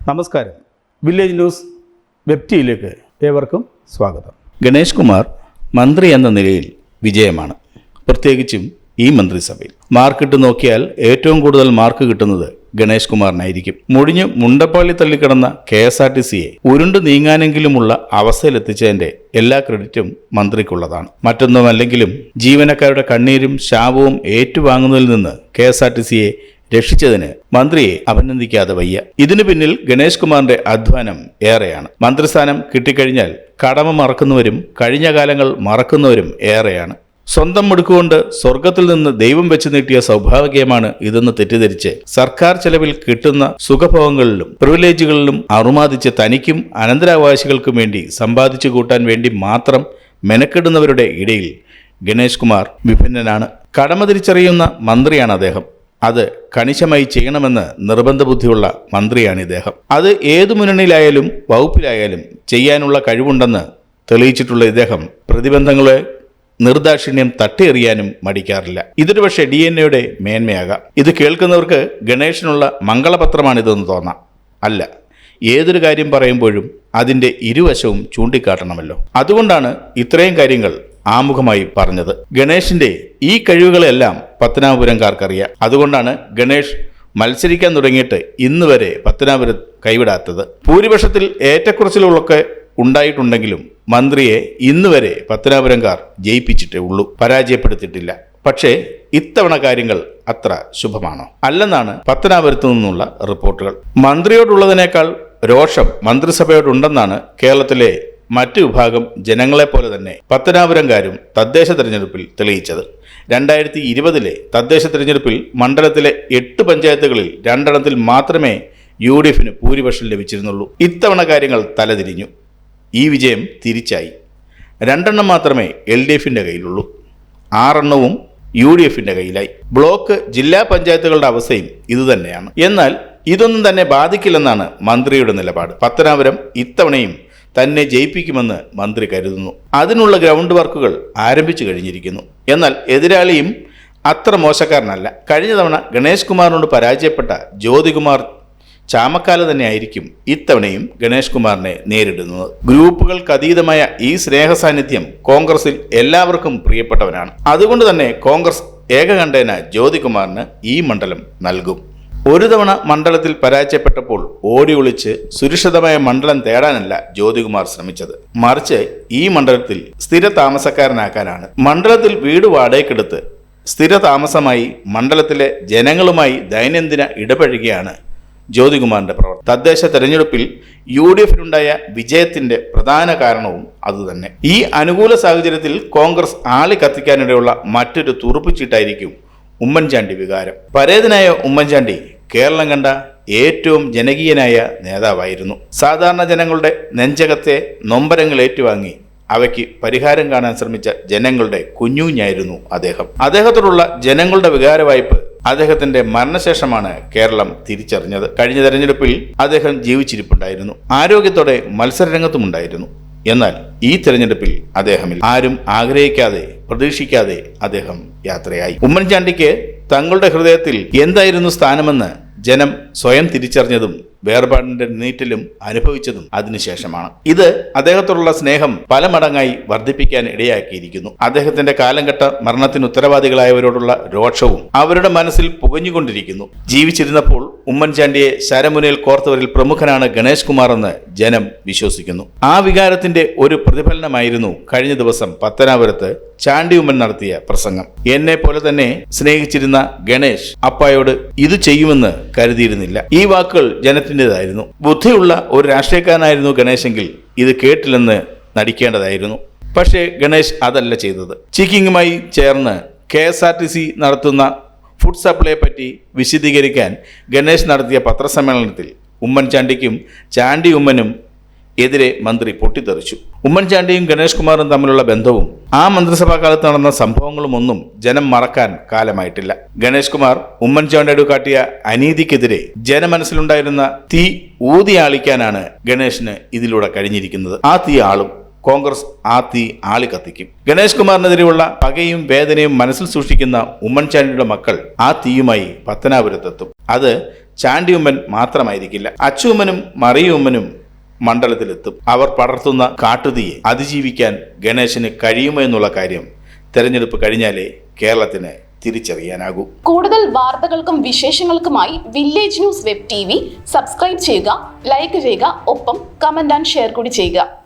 നമസ്കാരം. Village news web ടിയിലേക്ക് ഏവർക്കും സ്വാഗതം. ഗണേഷ് കുമാർ മന്ത്രി എന്ന നിലയിൽ വിജയമാണ്. പ്രത്യേകിച്ചും ഈ മന്ത്രിസഭയിൽ മാർക്കിട്ട് നോക്കിയാൽ ഏറ്റവും കൂടുതൽ മാർക്ക് കിട്ടുന്നത് ഗണേഷ് കുമാറിനായിരിക്കും. മുടിഞ്ഞ് മുണ്ടപ്പാളി തള്ളിക്കിടന്ന KSRTCയെ ഉരുണ്ടു നീങ്ങാനെങ്കിലുമുള്ള അവസ്ഥയിലെത്തിച്ചതിന്റെ എല്ലാ ക്രെഡിറ്റും മന്ത്രിക്കുള്ളതാണ്. മറ്റൊന്നുമല്ലെങ്കിലും ജീവനക്കാരുടെ കണ്ണീരും ശാപവും ഏറ്റുവാങ്ങുന്നതിൽ നിന്ന് KSRTCയെ രക്ഷിച്ചതിന് മന്ത്രിയെ അഭിനന്ദിക്കാതെ വയ്യ. ഇതിനു പിന്നിൽ ഗണേഷ് കുമാറിന്റെ അധ്വാനം ഏറെയാണ്. മന്ത്രിസ്ഥാനം കിട്ടിക്കഴിഞ്ഞാൽ കടമ മറക്കുന്നവരും കഴിഞ്ഞ കാലങ്ങൾ മറക്കുന്നവരും ഏറെയാണ്. സ്വന്തം മുടുക്കുകൊണ്ട് സ്വർഗത്തിൽ നിന്ന് ദൈവം വെച്ച് നീട്ടിയ സൗഭാഗ്യമാണ് ഇതെന്ന് തെറ്റിദ്ധരിച്ച് സർക്കാർ ചെലവിൽ കിട്ടുന്ന സുഖഭോഗങ്ങളിലും പ്രിവിലേജുകളിലും അറുമാദിച്ച് തനിക്കും അനന്തരാവകാശികൾക്കും വേണ്ടി സമ്പാദിച്ചു കൂട്ടാൻ വേണ്ടി മാത്രം മെനക്കെടുന്നവരുടെ ഇടയിൽ ഗണേഷ് കുമാർ വിഭിന്നനാണ്. കടമ തിരിച്ചറിയുന്ന മന്ത്രിയാണ് അദ്ദേഹം. അത് കണിശമായി ചെയ്യണമെന്ന് നിർബന്ധ ബുദ്ധിയുള്ള മന്ത്രിയാണ് ഇദ്ദേഹം. അത് ഏതു മുന്നണിയിലായാലും വകുപ്പിലായാലും ചെയ്യാനുള്ള കഴിവുണ്ടെന്ന് തെളിയിച്ചിട്ടുള്ള ഇദ്ദേഹം പ്രതിബന്ധങ്ങളെ നിർദാക്ഷിണ്യം തട്ടിയെറിയാനും മടിക്കാറില്ല. ഇതൊരു പക്ഷേ DNA മേന്മയാകാം. ഇത് കേൾക്കുന്നവർക്ക് ഗണേഷിനുള്ള മംഗളപത്രമാണിതെന്ന് തോന്നാം. അല്ല, ഏതൊരു കാര്യം പറയുമ്പോഴും അതിൻ്റെ ഇരുവശവും ചൂണ്ടിക്കാട്ടണമല്ലോ. അതുകൊണ്ടാണ് ഇത്രയും കാര്യങ്ങൾ ആമുഖമായി പറഞ്ഞത്. ഗണേഷിന്റെ ഈ കഴിവുകളെല്ലാം പത്തനാപുരംകാർക്കറിയാം. അതുകൊണ്ടാണ് ഗണേഷ് മത്സരിക്കാൻ തുടങ്ങിയിട്ട് ഇന്ന് വരെ പത്തനാപുരം കൈവിടാത്തത്. ഭൂരിപക്ഷത്തിൽ ഏറ്റക്കുറച്ചിലുകളൊക്കെ ഉണ്ടായിട്ടുണ്ടെങ്കിലും മന്ത്രിയെ ഇന്ന് വരെ പത്തനാപുരംകാർ ജയിപ്പിച്ചിട്ടേ ഉള്ളൂ, പരാജയപ്പെടുത്തിയിട്ടില്ല. പക്ഷേ ഇത്തവണ കാര്യങ്ങൾ അത്ര ശുഭമാണോ? അല്ലെന്നാണ് പത്തനാപുരത്തു നിന്നുള്ള റിപ്പോർട്ടുകൾ. മന്ത്രിയോടുള്ളതിനേക്കാൾ രോഷം മന്ത്രിസഭയോടുണ്ടെന്നാണ് കേരളത്തിലെ മറ്റു വിഭാഗം ജനങ്ങളെപ്പോലെ തന്നെ പത്തനാപുരംകാരും തദ്ദേശ തെരഞ്ഞെടുപ്പിൽ തെളിയിച്ചത്. 2020 തദ്ദേശ തെരഞ്ഞെടുപ്പിൽ മണ്ഡലത്തിലെ 8 പഞ്ചായത്തുകളിൽ 2 മാത്രമേ UDF ഭൂരിപക്ഷം ലഭിച്ചിരുന്നുള്ളൂ. ഇത്തവണ കാര്യങ്ങൾ തലതിരിഞ്ഞു. ഈ വിജയം തിരിച്ചായി. 2 മാത്രമേ LDF കയ്യിലുള്ളൂ, 6 UDF കയ്യിലായി. ബ്ലോക്ക് ജില്ലാ പഞ്ചായത്തുകളുടെ അവസ്ഥയും ഇതുതന്നെയാണ്. എന്നാൽ ഇതൊന്നും തന്നെ ബാധിക്കില്ലെന്നാണ് മന്ത്രിയുടെ നിലപാട്. പത്തനാപുരം ഇത്തവണയും തന്നെ ജയിപ്പിക്കുമെന്ന് മന്ത്രി കരുതുന്നു. അതിനുള്ള ഗ്രൗണ്ട് വർക്കുകൾ ആരംഭിച്ചു കഴിഞ്ഞിരിക്കുന്നു. എന്നാൽ എതിരാളിയും അത്ര മോശക്കാരനല്ല. കഴിഞ്ഞ തവണ ഗണേഷ് കുമാറിനോട് പരാജയപ്പെട്ട ജ്യോതികുമാർ ചാമക്കാല തന്നെയായിരിക്കും ഇത്തവണയും ഗണേഷ് കുമാറിനെ നേരിടുന്നത്. ഗ്രൂപ്പുകൾക്ക് അതീതമായ ഈ സ്നേഹ സാന്നിധ്യം കോൺഗ്രസിൽ എല്ലാവർക്കും പ്രിയപ്പെട്ടവനാണ്. അതുകൊണ്ട് തന്നെ കോൺഗ്രസ് ഏകകണ്ഠേന ജ്യോതികുമാറിന് ഈ മണ്ഡലം നൽകും. ഒരു തവണ മണ്ഡലത്തിൽ പരാജയപ്പെട്ടപ്പോൾ ഓടി ഒളിച്ച് സുരക്ഷിതമായ മണ്ഡലം തേടാനല്ല ജ്യോതികുമാർ ശ്രമിച്ചത്. മറിച്ച് ഈ മണ്ഡലത്തിൽ സ്ഥിര താമസക്കാരനാക്കാനാണ്. മണ്ഡലത്തിൽ വീട് വാടകയ്ക്കെടുത്ത് സ്ഥിര താമസമായി മണ്ഡലത്തിലെ ജനങ്ങളുമായി ദൈനംദിന ഇടപഴകിയാണ് ജ്യോതികുമാറിന്റെ പ്രവർത്തനം. തദ്ദേശ തെരഞ്ഞെടുപ്പിൽ UDF വിജയത്തിന്റെ പ്രധാന കാരണവും അതുതന്നെ. ഈ അനുകൂല സാഹചര്യത്തിൽ കോൺഗ്രസ് ആളി കത്തിക്കാനിടയുള്ള മറ്റൊരു തുറുപ്പുചീട്ടായിരിക്കും ഉമ്മൻചാണ്ടി വികാരം. പരേതനായ ഉമ്മൻചാണ്ടി കേരളം കണ്ട ഏറ്റവും ജനകീയനായ നേതാവായിരുന്നു. സാധാരണ ജനങ്ങളുടെ നെഞ്ചകത്തെ നൊമ്പരങ്ങൾ ഏറ്റുവാങ്ങി അവയ്ക്ക് പരിഹാരം കാണാൻ ശ്രമിച്ച ജനങ്ങളുടെ കുഞ്ഞുഞ്ഞായിരുന്നു അദ്ദേഹം. അദ്ദേഹത്തോടുള്ള ജനങ്ങളുടെ വികാരവായ്പ് അദ്ദേഹത്തിന്റെ മരണശേഷമാണ് കേരളം തിരിച്ചറിഞ്ഞത്. കഴിഞ്ഞ തെരഞ്ഞെടുപ്പിൽ അദ്ദേഹം ജീവിച്ചിരിപ്പുണ്ടായിരുന്നു, ആരോഗ്യത്തോടെ മത്സരരംഗത്തുമുണ്ടായിരുന്നു. എന്നാൽ ഈ തെരഞ്ഞെടുപ്പിൽ അദ്ദേഹമില്ല. ആരും ആഗ്രഹിക്കാതെ പ്രതീക്ഷിക്കാതെ അദ്ദേഹം യാത്രയായി. ഉമ്മൻചാണ്ടിക്ക് തങ്ങളുടെ ഹൃദയത്തിൽ എന്തായിരുന്നു സ്ഥാനമെന്ന് ജനം സ്വയം തിരിച്ചറിഞ്ഞതും വേർപാടിന്റെ നീറ്റിലും അനുഭവിച്ചതും അതിനുശേഷമാണ്. ഇത് അദ്ദേഹത്തോടുള്ള സ്നേഹം പല മടങ്ങായി വർദ്ധിപ്പിക്കാൻ ഇടയാക്കിയിരിക്കുന്നു. അദ്ദേഹത്തിന്റെ കാലംഘട്ട മരണത്തിന് ഉത്തരവാദികളായവരോടുള്ള രോക്ഷവും അവരുടെ മനസ്സിൽ പുകഞ്ഞുകൊണ്ടിരിക്കുന്നു. ജീവിച്ചിരുന്നപ്പോൾ ഉമ്മൻചാണ്ടിയെ ശരമുനയിൽ കോർത്തവരിൽ പ്രമുഖനാണ് ഗണേഷ് കുമാർ എന്ന് ജനം വിശ്വസിക്കുന്നു. ആ വികാരത്തിന്റെ ഒരു പ്രതിഫലനമായിരുന്നു കഴിഞ്ഞ ദിവസം പത്തനാപുരത്ത് ചാണ്ടി ഉമ്മൻ നടത്തിയ പ്രസംഗം. എന്നെ പോലെ തന്നെ സ്നേഹിച്ചിരുന്ന ഗണേഷ് അപ്പായോട് ഇത് ചെയ്യുമെന്ന് കരുതിയിരുന്നില്ല. ഈ വാക്കുകൾ ജനത്തിൻ്റെതായിരുന്നു. ബുദ്ധിയുള്ള ഒരു രാഷ്ട്രീയക്കാരനായിരുന്നു ഗണേശെങ്കിൽ ഇത് കേട്ടില്ലെന്ന് നടിക്കേണ്ടതായിരുന്നു. പക്ഷേ ഗണേഷ് അതല്ല ചെയ്തത്. ചിക്കിങ്ങുമായി ചേർന്ന് KSRTC നടത്തുന്ന ഫുഡ് സപ്ലൈയെ പറ്റി വിശദീകരിക്കാൻ ഗണേഷ് നടത്തിയ പത്രസമ്മേളനത്തിൽ ഉമ്മൻചാണ്ടിക്കും ചാണ്ടി ഉമ്മനും എതിരെ മന്ത്രി പൊട്ടിത്തെറിച്ചു. ഉമ്മൻചാണ്ടിയും ഗണേഷ് കുമാറും തമ്മിലുള്ള ബന്ധവും ആ മന്ത്രിസഭാ കാലത്ത് നടന്ന സംഭവങ്ങളുമൊന്നും ജനം മറക്കാൻ കാലമായിട്ടില്ല. ഗണേഷ് കുമാർ ഉമ്മൻചാണ്ടിയോട് കാട്ടിയ അനീതിക്കെതിരെ ജനമനസ്സിലുണ്ടായിരുന്ന തീ ഊതിയാളിക്കാനാണ് ഗണേഷിന് ഇതിലൂടെ കഴിഞ്ഞിരിക്കുന്നത്. ആ തീ ആളും കോൺഗ്രസ് ആ തീ ആളി കത്തിക്കും. ഗണേഷ് കുമാറിനെതിരെയുള്ള പകയും വേദനയും മനസ്സിൽ സൂക്ഷിക്കുന്ന ഉമ്മൻചാണ്ടിയുടെ മക്കൾ ആ തീയുമായി പത്തനാപുരത്തെത്തും. അത് ചാണ്ടിയുമ്മൻ മാത്രമായിരിക്കില്ല. അച്ചൂമ്മനും മറിയുമ്മനും മണ്ഡലത്തിലെത്തും. അവർ പടർത്തുന്ന കാട്ടുതീയെ അതിജീവിക്കാൻ ഗണേശന് കഴിയുമോ എന്നുള്ള കാര്യം തെരഞ്ഞെടുപ്പ് കഴിഞ്ഞാലേ കേരളത്തിന് തിരിച്ചറിയാനാകൂ. കൂടുതൽ വാർത്തകൾക്കും വിശേഷങ്ങൾക്കുമായി village news web TV subscribe ചെയ്യുക, ലൈക്ക് ചെയ്യുക, ഒപ്പം കമന്റ് ആൻഡ് ഷെയർ കൂടി ചെയ്യുക.